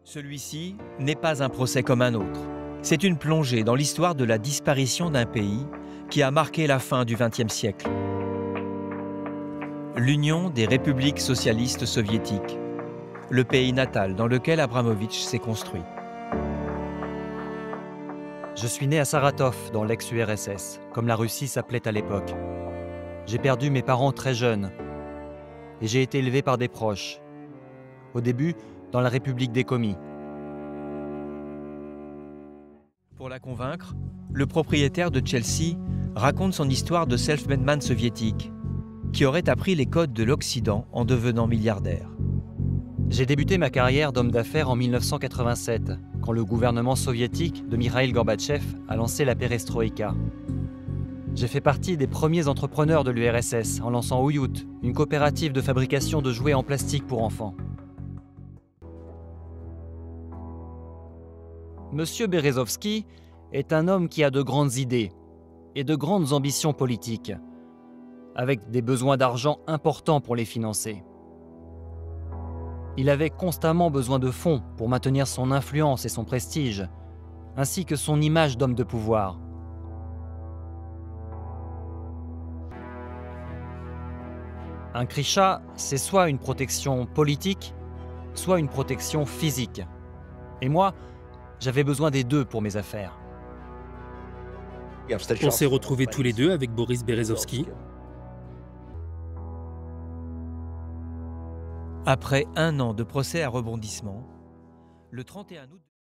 Celui-ci n'est pas un procès comme un autre. C'est une plongée dans l'histoire de la disparition d'un pays qui a marqué la fin du XXe siècle. L'Union des républiques socialistes soviétiques, le pays natal dans lequel Abramovitch s'est construit. Je suis né à Saratov, dans l'ex-URSS, comme la Russie s'appelait à l'époque. J'ai perdu mes parents très jeunes et j'ai été élevé par des proches. Au début, dans la République des Komis. Pour la convaincre, le propriétaire de Chelsea raconte son histoire de self-made man soviétique qui aurait appris les codes de l'Occident en devenant milliardaire. J'ai débuté ma carrière d'homme d'affaires en 1987, quand le gouvernement soviétique de Mikhaïl Gorbatchev a lancé la perestroïka. J'ai fait partie des premiers entrepreneurs de l'URSS en lançant Ouyut, une coopérative de fabrication de jouets en plastique pour enfants. Monsieur Berezovski est un homme qui a de grandes idées et de grandes ambitions politiques, avec des besoins d'argent importants pour les financer. Il avait constamment besoin de fonds pour maintenir son influence et son prestige, ainsi que son image d'homme de pouvoir. Un Krisha, c'est soit une protection politique, soit une protection physique. Et moi, j'avais besoin des deux pour mes affaires. On s'est retrouvés tous les deux avec Boris Berezovski. Après un an de procès à rebondissement, le 31 août...